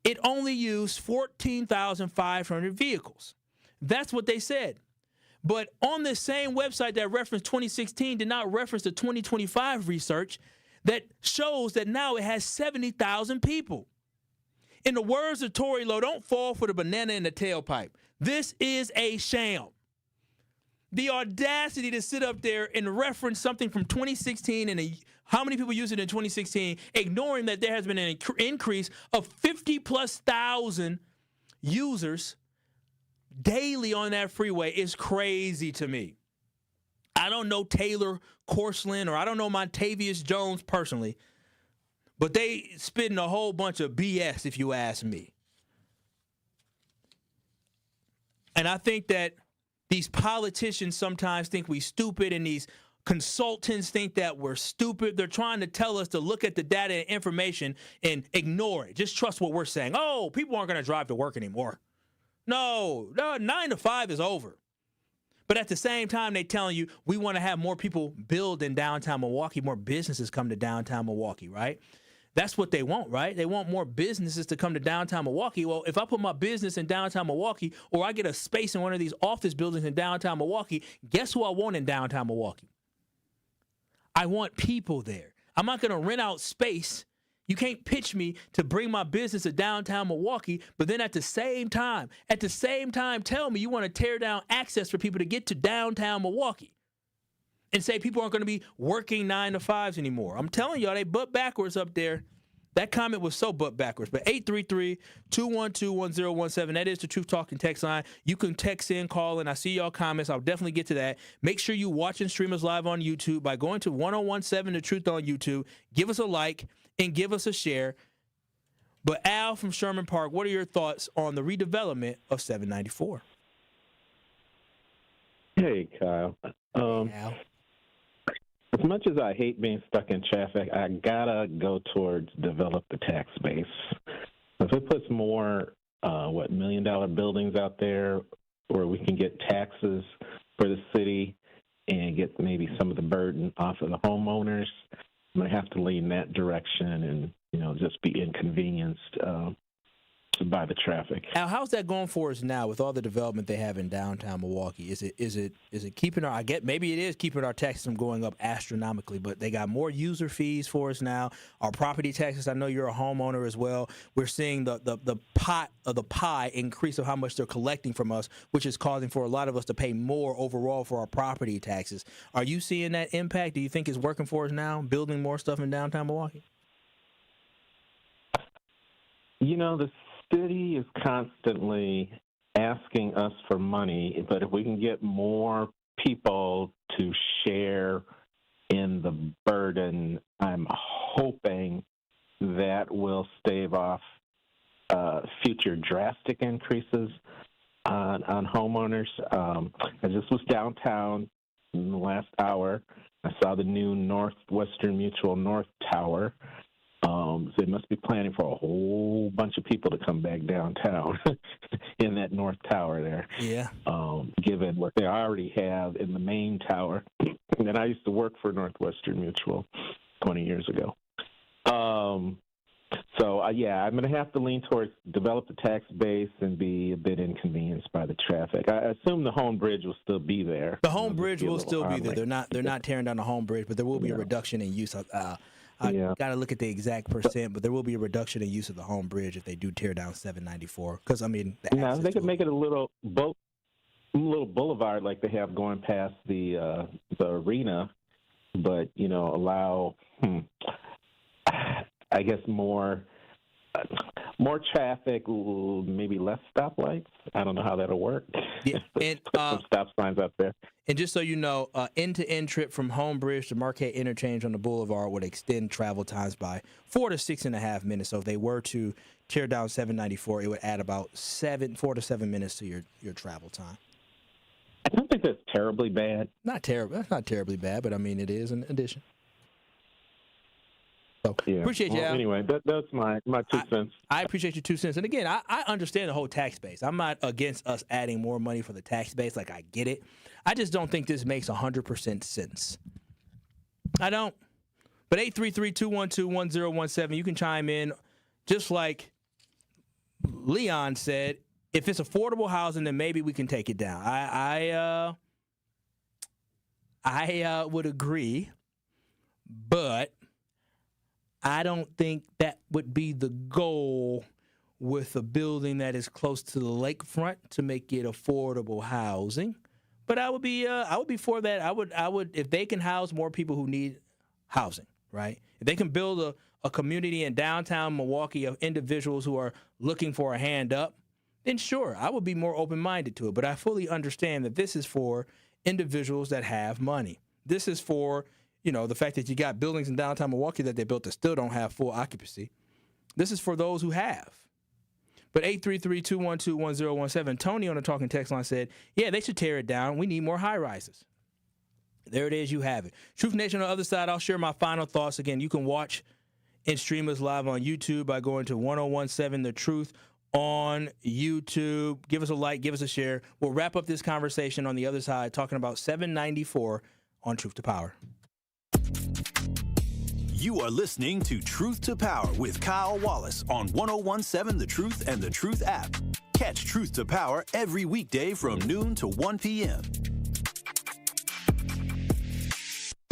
it only used 14,500 vehicles. That's what they said. But on this same website that referenced 2016 did not reference the 2025 research that shows that now it has 70,000 people. In the words of Tory Lowe, don't fall for the banana in the tailpipe. This is a sham. The audacity to sit up there and reference something from 2016 and how many people used it in 2016, ignoring that there has been an increase of 50,000+ users daily on that freeway is crazy to me. I don't know Taylor Corsland or I don't know Montavious Jones personally, but they spitting a whole bunch of BS if you ask me. And I think that these politicians sometimes think we stupid and these consultants think that we're stupid. They're trying to tell us to look at the data and information and ignore it. Just trust what we're saying. Oh, people aren't going to drive to work anymore. No, 9 to 5 is over. But at the same time, they're telling you we want to have more people build in downtown Milwaukee, more businesses come to downtown Milwaukee, right? That's what they want, right? They want more businesses to come to downtown Milwaukee. Well, if I put my business in downtown Milwaukee or I get a space in one of these office buildings in downtown Milwaukee, guess who I want in downtown Milwaukee? I want people there. I'm not going to rent out space. You can't pitch me to bring my business to downtown Milwaukee, but then at the same time, tell me you want to tear down access for people to get to downtown Milwaukee and say people aren't going to be working 9 to 5s anymore. I'm telling y'all, they butt backwards up there. That comment was so butt backwards. But 833-212-1017, that is the Truth Talking text line. You can text in, call in. I see y'all comments. I'll definitely get to that. Make sure you watch and stream us live on YouTube by going to 1017 The Truth on YouTube. Give us a like and give us a share. But Al from Sherman Park, what are your thoughts on the redevelopment of 794? Hey, Kyle. Al. As much as I hate being stuck in traffic, I gotta go towards develop the tax base. If it puts more, $1 million buildings out there where we can get taxes for the city and get maybe some of the burden off of the homeowners, I'm gonna have to lean that direction and, just be inconvenienced by the traffic. Al, how's that going for us now with all the development they have in downtown Milwaukee? Is it keeping our, maybe it is keeping our taxes from going up astronomically, but they got more user fees for us now. Our property taxes, I know you're a homeowner as well. We're seeing the pot of the pie increase of how much they're collecting from us, which is causing for a lot of us to pay more overall for our property taxes. Are you seeing that impact? Do you think it's working for us now, building more stuff in downtown Milwaukee? The city is constantly asking us for money, but if we can get more people to share in the burden, I'm hoping that will stave off future drastic increases on homeowners. I just was downtown in the last hour. I saw the new Northwestern Mutual North Tower. So they must be planning for a whole bunch of people to come back downtown in that North Tower there. Yeah. Given what they already have in the main tower. And I used to work for Northwestern Mutual 20 years ago. Yeah, I'm going to have to lean towards develop the tax base and be a bit inconvenienced by the traffic. I assume the Home Bridge will still be there. The Home Bridge will still be there. They're not tearing down the Home Bridge, but there will be a reduction in use of. I got to look at the exact percent, but there will be a reduction in use of the Home Bridge if they do tear down 794. Because they could make it a little boulevard like they have going past the arena, but allow, I guess more traffic, maybe less stoplights. I don't know how that'll work. Yeah, and put some stop signs up there. And just so you know, end-to-end trip from Home Bridge to Marquette Interchange on the Boulevard would extend travel times by 4 to 6.5 minutes. So if they were to tear down 794, it would add about 4 to 7 minutes to your travel time. I don't think that's terribly bad. Not terrible. That's not terribly bad, but it is an addition. So appreciate you. Anyway, that's my 2 cents. I appreciate your 2 cents. And again, I understand the whole tax base. I'm not against us adding more money for the tax base. Like, I get it. I just don't think this makes 100% sense. I don't. But 833-212-1017, you can chime in. Just like Leon said, if it's affordable housing, then maybe we can take it down. I would agree, but I don't think that would be the goal with a building that is close to the lakefront to make it affordable housing. But I would be for that. I would if they can house more people who need housing, right? If they can build a community in downtown Milwaukee of individuals who are looking for a hand up, then sure, I would be more open-minded to it. But I fully understand that this is for individuals that have money. This is for the fact that you got buildings in downtown Milwaukee that they built that still don't have full occupancy. This is for those who have. But 833-212-1017, Tony on the Talking Text line said, yeah, they should tear it down. We need more high-rises. There it is. You have it. Truth Nation on the other side, I'll share my final thoughts. Again, you can watch and stream us live on YouTube by going to 1017 The Truth on YouTube. Give us a like. Give us a share. We'll wrap up this conversation on the other side talking about 794 on Truth to Power. You are listening to Truth to Power with Kyle Wallace on 1017 The Truth and The Truth app. Catch Truth to Power every weekday from noon to 1 p.m.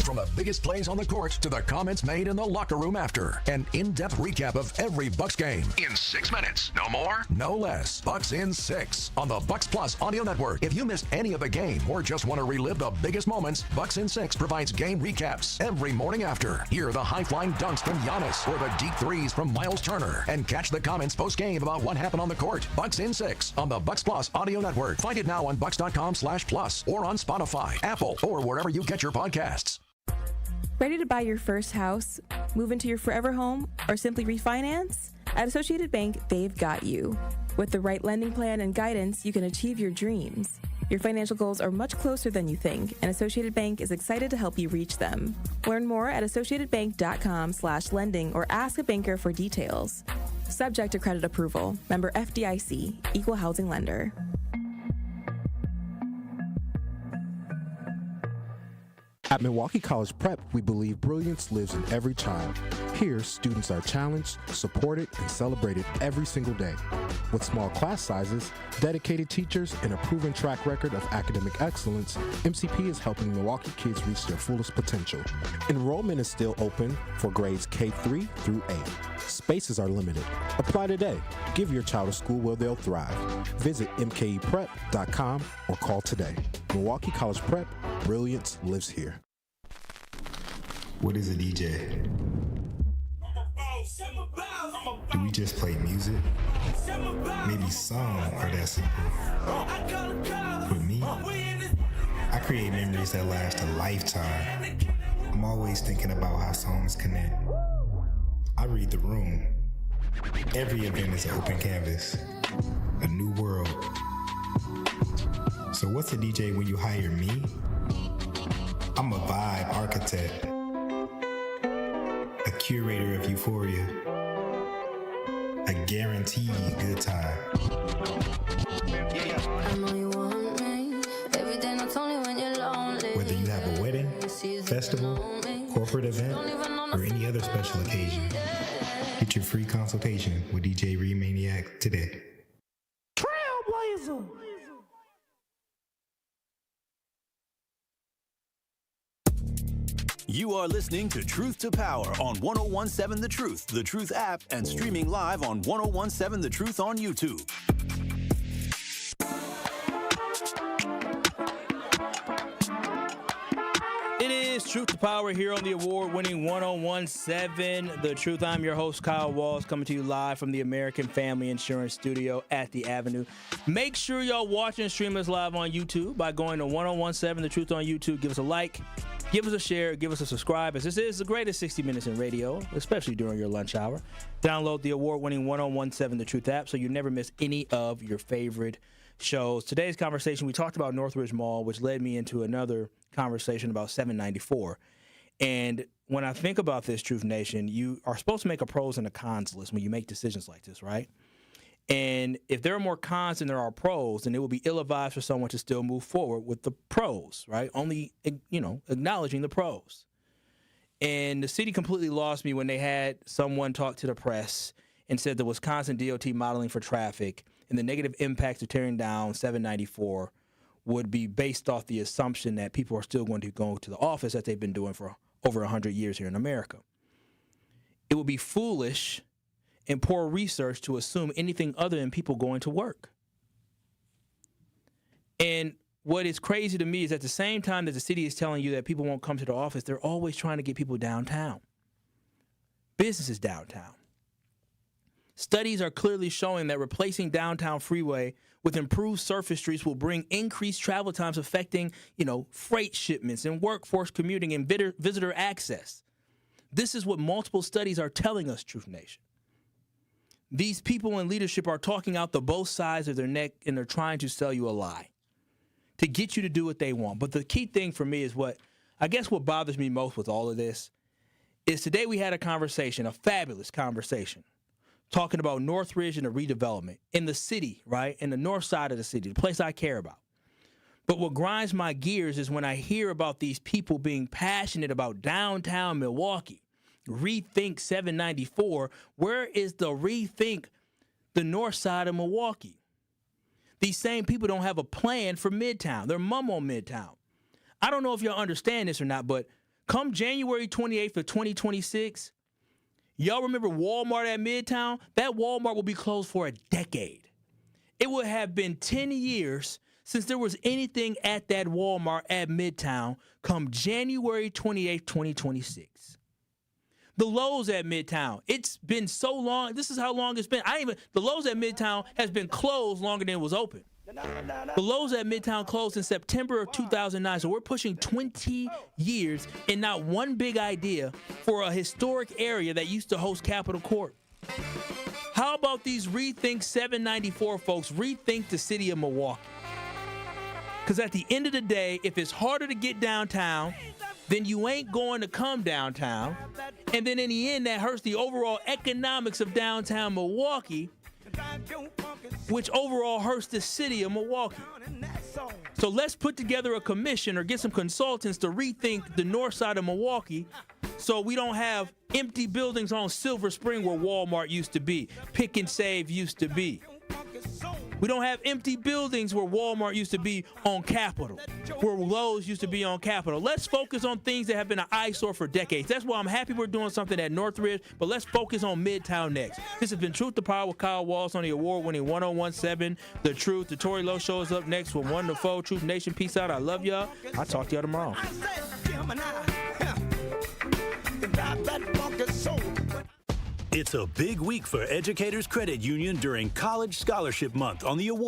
From the biggest plays on the court to the comments made in the locker room after. An in-depth recap of every Bucks game. In 6 minutes. No more, no less. Bucks in 6 on the Bucks Plus audio network. If you missed any of the game or just want to relive the biggest moments, Bucks in 6 provides game recaps every morning after. Hear the high-flying dunks from Giannis or the deep threes from Miles Turner. And catch the comments post-game about what happened on the court. Bucks in 6 on the Bucks Plus audio network. Find it now on bucks.com/plus or on Spotify, Apple, or wherever you get your podcasts. Ready to buy your first house, move into your forever home, or simply refinance? At Associated Bank, they've got you. With the right lending plan and guidance, you can achieve your dreams. Your financial goals are much closer than you think, and Associated Bank is excited to help you reach them. Learn more at associatedbank.com/lending or ask a banker for details. Subject to credit approval. Member FDIC, Equal Housing Lender. At Milwaukee College Prep, we believe brilliance lives in every child. Here, students are challenged, supported, and celebrated every single day. With small class sizes, dedicated teachers, and a proven track record of academic excellence, MCP is helping Milwaukee kids reach their fullest potential. Enrollment is still open for grades K-3 through 8. Spaces are limited. Apply today. Give your child a school where they'll thrive. Visit mkeprep.com or call today. Milwaukee College Prep, brilliance lives here. What is a DJ? Do we just play music? Maybe some are that simple. With me, I create memories that last a lifetime. I'm always thinking about how songs connect. I read the room. Every event is an open canvas, a new world. So what's a DJ when you hire me? I'm a vibe architect, a curator of euphoria, a guaranteed good time. I know you want me. Every day, not only when you're lonely. Whether you have a wedding, festival, corporate event, or any other special occasion, get your free consultation with DJ Rhea Maniac today. Trailblazer. You are listening to Truth to Power on 1017 The Truth app, and streaming live on 1017 The Truth on YouTube. It is Truth to Power here on the award-winning 1017 The Truth. I'm your host, Kyle Wallace, coming to you live from the American Family Insurance Studio at the Avenue. Make sure y'all watch and stream us live on YouTube by going to 1017 The Truth on YouTube. Give us a like, give us a share, give us a subscribe, as this is the greatest 60 minutes in radio, especially during your lunch hour. Download the award-winning 1017 The Truth app so you never miss any of your favorite shows. Today's conversation, we talked about Northridge Mall, which led me into another conversation about 794. And when I think about this, Truth Nation, you are supposed to make a pros and a cons list when you make decisions like this, right? And if there are more cons than there are pros, then it will be ill-advised for someone to still move forward with the pros, right? Only, acknowledging the pros. And the city completely lost me when they had someone talk to the press and said the Wisconsin DOT modeling for traffic and the negative impacts of tearing down 794 would be based off the assumption that people are still going to go to the office that they've been doing for over 100 years here in America. It would be foolish and poor research to assume anything other than people going to work. And what is crazy to me is at the same time that the city is telling you that people won't come to the office, they're always trying to get people downtown. Businesses downtown. Studies are clearly showing that replacing downtown freeway with improved surface streets will bring increased travel times affecting, freight shipments and workforce commuting and visitor access. This is what multiple studies are telling us, Truth Nation. These people in leadership are talking out the both sides of their neck, and they're trying to sell you a lie to get you to do what they want. But the key thing for me is what bothers me most with all of this is today we had a conversation, a fabulous conversation, talking about Northridge and the redevelopment in the city, right? In the north side of the city, the place I care about. But what grinds my gears is when I hear about these people being passionate about downtown Milwaukee, rethink 794. Where is the rethink the north side of Milwaukee? These same people don't have a plan for Midtown. They're mum on Midtown. I don't know if y'all understand this or not, but come January 28th of 2026, y'all remember Walmart at Midtown? That Walmart will be closed for a decade. It would have been 10 years since there was anything at that Walmart at Midtown come January 28th, 2026. The Lowe's at Midtown, it's been so long. This is how long it's been. The Lowe's at Midtown has been closed longer than it was open. The Lowe's at Midtown closed in September of 2009, so we're pushing 20 years and not one big idea for a historic area that used to host Capitol Court. How about these Rethink 794 folks rethink the city of Milwaukee? Because at the end of the day, if it's harder to get downtown, then you ain't going to come downtown. And then in the end, that hurts the overall economics of downtown Milwaukee, which overall hurts the city of Milwaukee. So let's put together a commission or get some consultants to rethink the north side of Milwaukee so we don't have empty buildings on Silver Spring where Walmart used to be, Pick and Save used to be. We don't have empty buildings where Walmart used to be on Capitol, where Lowe's used to be on Capitol. Let's focus on things that have been an eyesore for decades. That's why I'm happy we're doing something at Northridge, but let's focus on Midtown next. This has been Truth to Power with Kyle Wallace on the award-winning 1017 The Truth. The Tory Lowe Show is up next with 1 to 4. Truth Nation, peace out. I love y'all. I'll talk to y'all tomorrow. It's a big week for Educators Credit Union during College Scholarship Month on the award.